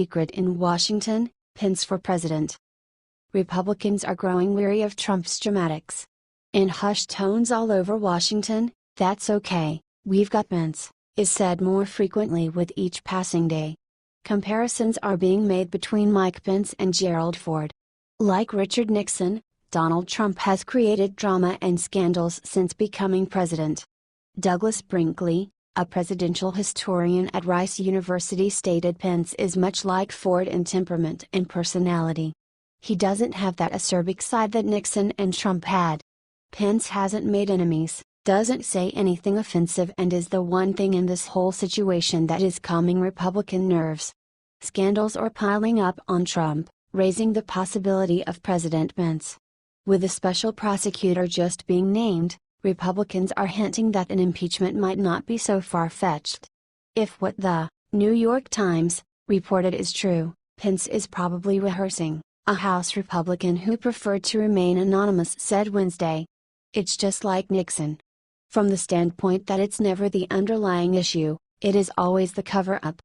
Secret in Washington, Pence for president. Republicans are growing weary of Trump's dramatics. In hushed tones all over Washington, "That's okay, we've got Pence," is said more frequently with each passing day. Comparisons are being made between Mike Pence and Gerald Ford. Like Richard Nixon, Donald Trump has created drama and scandals since becoming president. Douglas Brinkley, a presidential historian at Rice University, stated Pence is much like Ford in temperament and personality. He doesn't have that acerbic side that Nixon and Trump had. Pence hasn't made enemies, doesn't say anything offensive, and is the one thing in this whole situation that is calming Republican nerves. Scandals are piling up on Trump, raising the possibility of President Pence. With a special prosecutor just being named, Republicans are hinting that an impeachment might not be so far-fetched. If what the New York Times reported is true, Pence is probably rehearsing, a House Republican who preferred to remain anonymous said Wednesday. It's just like Nixon. From the standpoint that it's never the underlying issue, it is always the cover-up.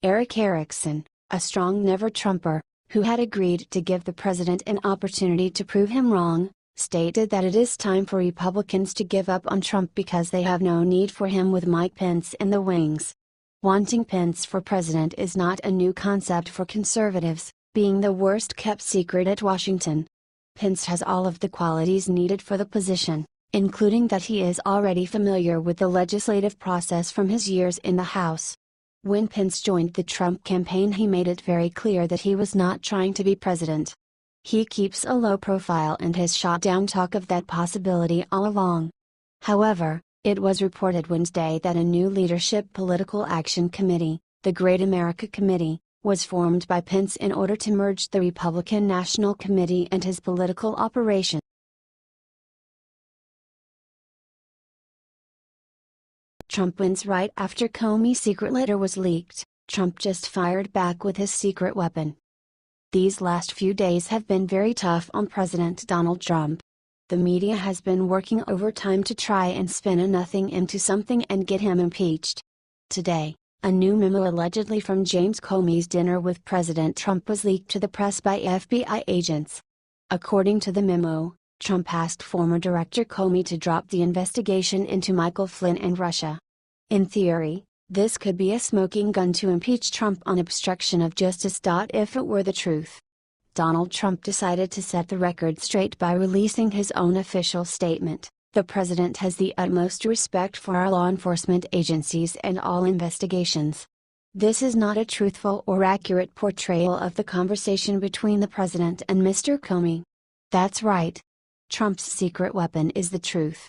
Eric Erickson, a strong never-Trumper, who had agreed to give the president an opportunity to prove him wrong, stated that it is time for Republicans to give up on Trump because they have no need for him with Mike Pence in the wings. Wanting Pence for president is not a new concept for conservatives, being the worst-kept secret at Washington. Pence has all of the qualities needed for the position, including that he is already familiar with the legislative process from his years in the House. When Pence joined the Trump campaign, he made it very clear that he was not trying to be president. He keeps a low profile and has shot down talk of that possibility all along. However, it was reported Wednesday that a new leadership political action committee, the Great America Committee, was formed by Pence in order to merge the Republican National Committee and his political operation. Trump wins right after Comey's secret letter was leaked. Trump just fired back with his secret weapon. These last few days have been very tough on President Donald Trump. The media has been working overtime to try and spin a nothing into something and get him impeached. Today, a new memo allegedly from James Comey's dinner with President Trump was leaked to the press by FBI agents. According to the memo, Trump asked former Director Comey to drop the investigation into Michael Flynn and Russia. In theory, this could be a smoking gun to impeach Trump on obstruction of justice. If it were the truth, Donald Trump decided to set the record straight by releasing his own official statement. The president has the utmost respect for our law enforcement agencies and all investigations. This is not a truthful or accurate portrayal of the conversation between the president and Mr. Comey. That's right. Trump's secret weapon is the truth.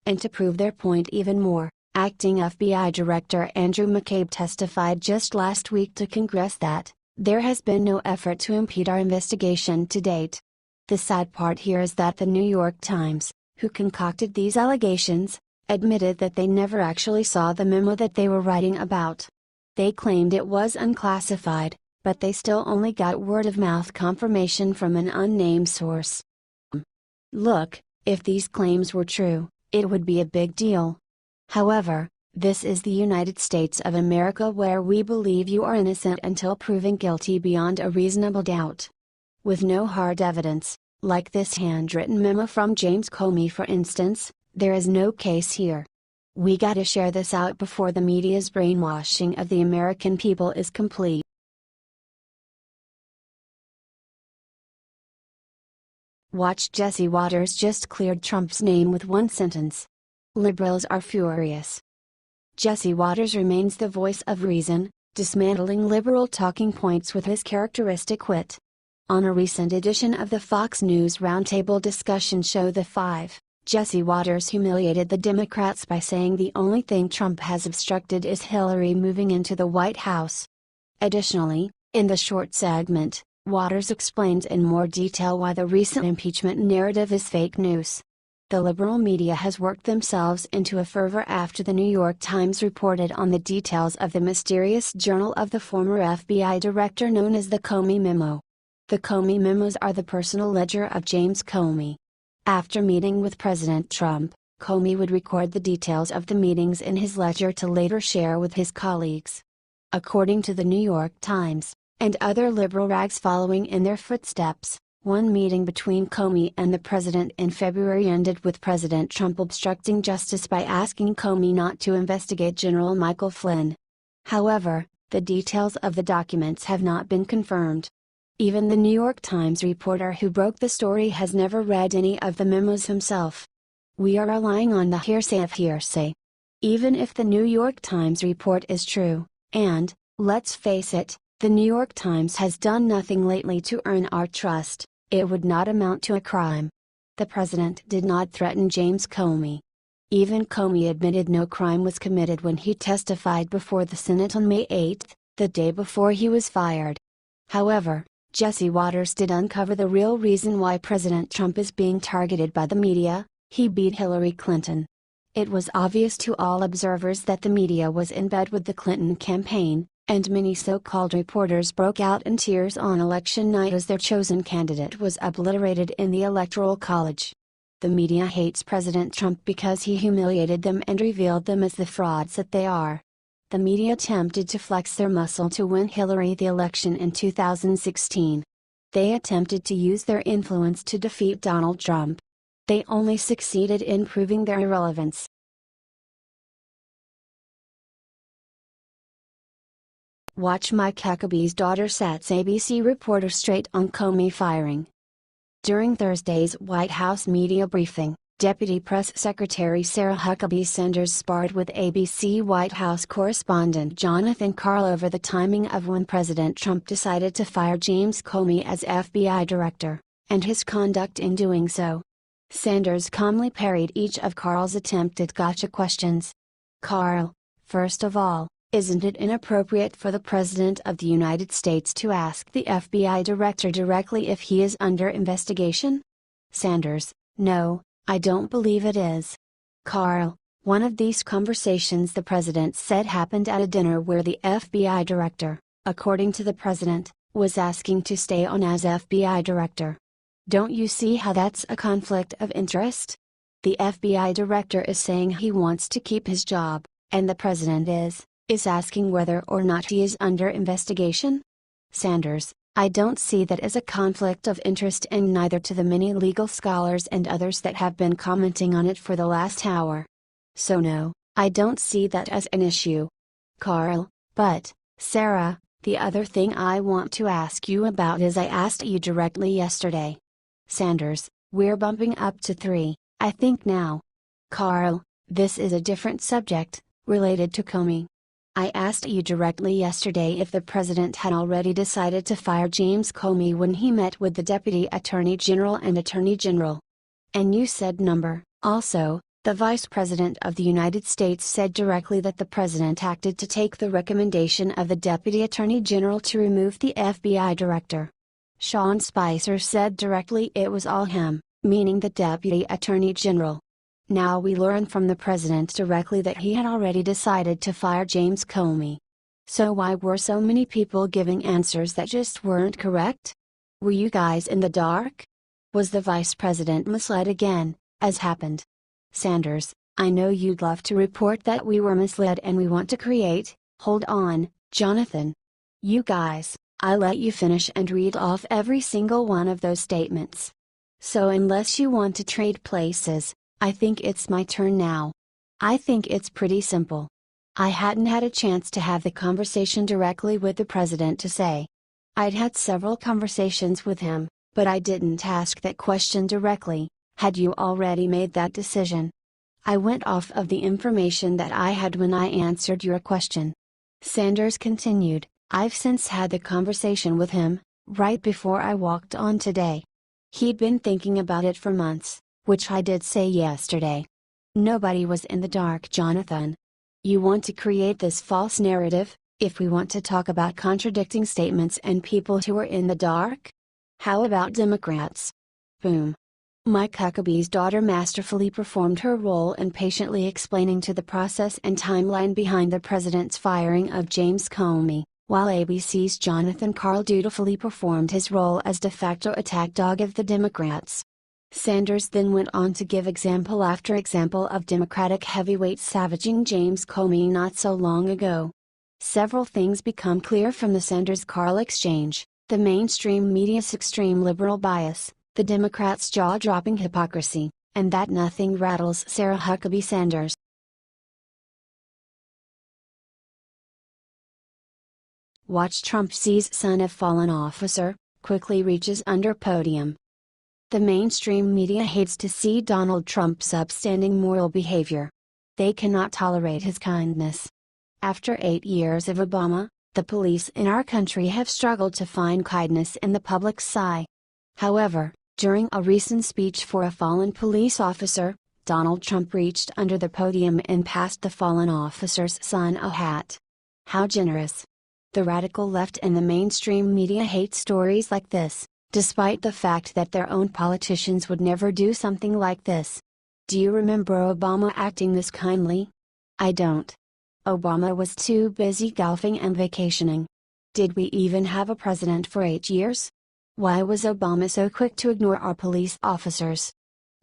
And to prove their point even more, acting FBI Director Andrew McCabe testified just last week to Congress that there has been no effort to impede our investigation to date. The sad part here is that the New York Times, who concocted these allegations, admitted that they never actually saw the memo that they were writing about. They claimed it was unclassified, but they still only got word-of-mouth confirmation from an unnamed source. Look, if these claims were true, it would be a big deal. However, this is the United States of America, where we believe you are innocent until proven guilty beyond a reasonable doubt. With no hard evidence, like this handwritten memo from James Comey for instance, there is no case here. We gotta share this out before the media's brainwashing of the American people is complete. Watch. Jesse Watters just cleared Trump's name with one sentence. Liberals are furious. Jesse Watters remains the voice of reason, dismantling liberal talking points with his characteristic wit. On a recent edition of the Fox News Roundtable discussion show The Five, Jesse Watters humiliated the Democrats by saying the only thing Trump has obstructed is Hillary moving into the White House. Additionally, in the short segment, Watters explains in more detail why the recent impeachment narrative is fake news. The liberal media has worked themselves into a fervor after the New York Times reported on the details of the mysterious journal of the former FBI director known as the Comey Memo. The Comey memos are the personal ledger of James Comey. After meeting with President Trump, Comey would record the details of the meetings in his ledger to later share with his colleagues. According to the New York Times, and other liberal rags following in their footsteps. One meeting between Comey and the president in February ended with President Trump obstructing justice by asking Comey not to investigate General Michael Flynn. However, the details of the documents have not been confirmed. Even the New York Times reporter who broke the story has never read any of the memos himself. We are relying on the hearsay of hearsay. Even if the New York Times report is true, and, let's face it, the New York Times has done nothing lately to earn our trust, it would not amount to a crime. The president did not threaten James Comey. Even Comey admitted no crime was committed when he testified before the Senate on May 8, the day before he was fired. However, Jesse Waters did uncover the real reason why President Trump is being targeted by the media: he beat Hillary Clinton. It was obvious to all observers that the media was in bed with the Clinton campaign, and many so-called reporters broke out in tears on election night as their chosen candidate was obliterated in the Electoral College. The media hates President Trump because he humiliated them and revealed them as the frauds that they are. The media attempted to flex their muscle to win Hillary the election in 2016. They attempted to use their influence to defeat Donald Trump. They only succeeded in proving their irrelevance. Watch Mike Huckabee's daughter sets ABC reporter straight on Comey firing. During Thursday's White House media briefing, Deputy Press Secretary Sarah Huckabee Sanders sparred with ABC White House correspondent Jonathan Karl over the timing of when President Trump decided to fire James Comey as FBI director, and his conduct in doing so. Sanders calmly parried each of Karl's attempted gotcha questions. Karl, first of all, isn't it inappropriate for the President of the United States to ask the FBI director directly if he is under investigation? Sanders: no, I don't believe it is. Karl: one of these conversations the president said happened at a dinner where the FBI director, according to the president, was asking to stay on as FBI director. Don't you see how that's a conflict of interest? The FBI director is saying he wants to keep his job, and the president is asking whether or not he is under investigation? Sanders: I don't see that as a conflict of interest, and neither to the many legal scholars and others that have been commenting on it for the last hour. So no, I don't see that as an issue. Karl: but, Sarah, the other thing I want to ask you about is I asked you directly yesterday. Sanders: we're bumping up to 3, I think now. Karl: this is a different subject, related to Comey. I asked you directly yesterday if the president had already decided to fire James Comey when he met with the Deputy Attorney General and Attorney General. And you said number. Also, the Vice President of the United States said directly that the president acted to take the recommendation of the Deputy Attorney General to remove the FBI director. Sean Spicer said directly it was all him, meaning the Deputy Attorney General. Now we learn from the president directly that he had already decided to fire James Comey. So why were so many people giving answers that just weren't correct? Were you guys in the dark? Was the vice president misled again, as happened? Sanders: I know you'd love to report that we were misled and we want to create. Hold on, Jonathan. You guys, I let you finish and read off every single one of those statements. So unless you want to trade places, I think it's my turn now. I think it's pretty simple. I hadn't had a chance to have the conversation directly with the president to say. I'd had several conversations with him, but I didn't ask that question directly. Had you already made that decision? I went off of the information that I had when I answered your question. Sanders continued: I've since had the conversation with him, right before I walked on today. He'd been thinking about it for months, which I did say yesterday. Nobody was in the dark, Jonathan. You want to create this false narrative, if we want to talk about contradicting statements and people who are in the dark? How about Democrats? Boom. Mike Huckabee's daughter masterfully performed her role in patiently explaining to the process and timeline behind the president's firing of James Comey, while ABC's Jonathan Karl dutifully performed his role as de facto attack dog of the Democrats. Sanders then went on to give example after example of Democratic heavyweights savaging James Comey not so long ago. Several things become clear from the Sanders Carl exchange: the mainstream media's extreme liberal bias, the Democrats' jaw-dropping hypocrisy, and that nothing rattles Sarah Huckabee Sanders. Watch Trump sees son of fallen officer, quickly reaches under podium. The mainstream media hates to see Donald Trump's upstanding moral behavior. They cannot tolerate his kindness. After 8 years of Obama, the police in our country have struggled to find kindness in the public's eye. However, during a recent speech for a fallen police officer, Donald Trump reached under the podium and passed the fallen officer's son a hat. How generous! The radical left and the mainstream media hate stories like this, despite the fact that their own politicians would never do something like this. Do you remember Obama acting this kindly? I don't. Obama was too busy golfing and vacationing. Did we even have a president for 8 years? Why was Obama so quick to ignore our police officers?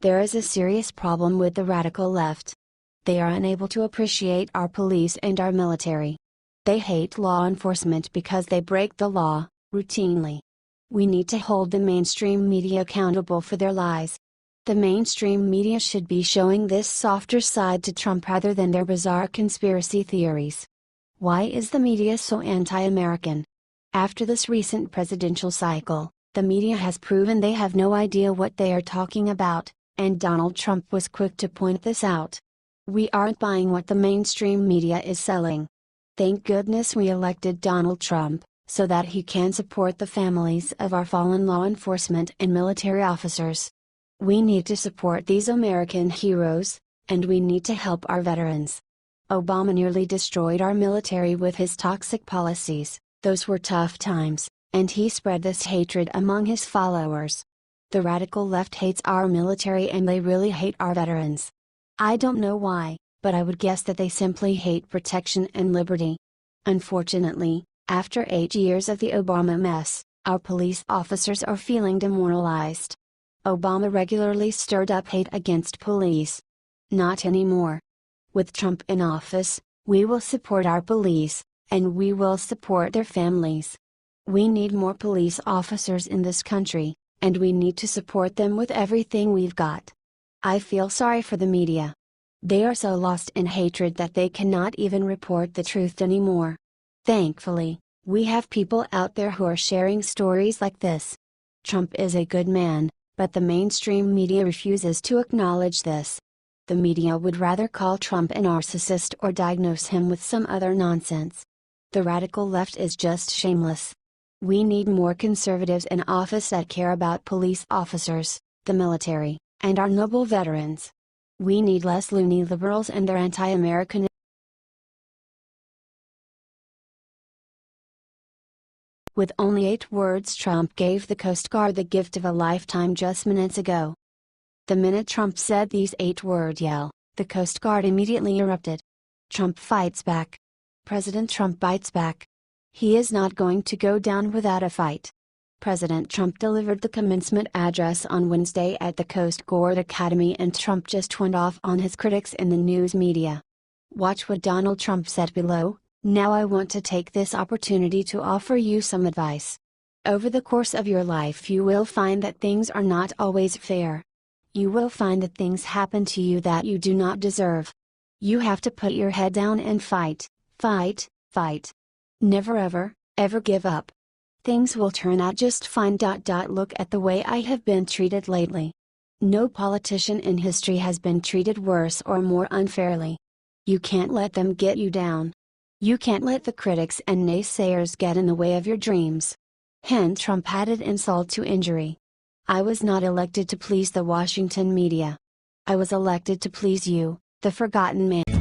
There is a serious problem with the radical left. They are unable to appreciate our police and our military. They hate law enforcement because they break the law, routinely. We need to hold the mainstream media accountable for their lies. The mainstream media should be showing this softer side to Trump rather than their bizarre conspiracy theories. Why is the media so anti-American? After this recent presidential cycle, the media has proven they have no idea what they are talking about, and Donald Trump was quick to point this out. We aren't buying what the mainstream media is selling. Thank goodness we elected Donald Trump, so that he can support the families of our fallen law enforcement and military officers. We need to support these American heroes, and we need to help our veterans. Obama nearly destroyed our military with his toxic policies. Those were tough times, and he spread this hatred among his followers. The radical left hates our military and they really hate our veterans. I don't know why, but I would guess that they simply hate protection and liberty. Unfortunately, after 8 years of the Obama mess, our police officers are feeling demoralized. Obama regularly stirred up hate against police. Not anymore. With Trump in office, we will support our police, and we will support their families. We need more police officers in this country, and we need to support them with everything we've got. I feel sorry for the media. They are so lost in hatred that they cannot even report the truth anymore. Thankfully, we have people out there who are sharing stories like this. Trump is a good man, but the mainstream media refuses to acknowledge this. The media would rather call Trump a narcissist or diagnose him with some other nonsense. The radical left is just shameless. We need more conservatives in office that care about police officers, the military, and our noble veterans. We need less loony liberals and their anti-American. With only 8 words, Trump gave the Coast Guard the gift of a lifetime just minutes ago. The minute Trump said these 8-word yell, the Coast Guard immediately erupted. Trump fights back. President Trump bites back. He is not going to go down without a fight. President Trump delivered the commencement address on Wednesday at the Coast Guard Academy, and Trump just went off on his critics in the news media. Watch what Donald Trump said below. Now I want to take this opportunity to offer you some advice. Over the course of your life you will find that things are not always fair. You will find that things happen to you that you do not deserve. You have to put your head down and fight, fight, fight. Never ever give up. Things will turn out just fine. Look at the way I have been treated lately. No politician in history has been treated worse or more unfairly. You can't let them get you down. You can't let the critics and naysayers get in the way of your dreams. Hence Trump added insult to injury. I was not elected to please the Washington media. I was elected to please you, the forgotten man.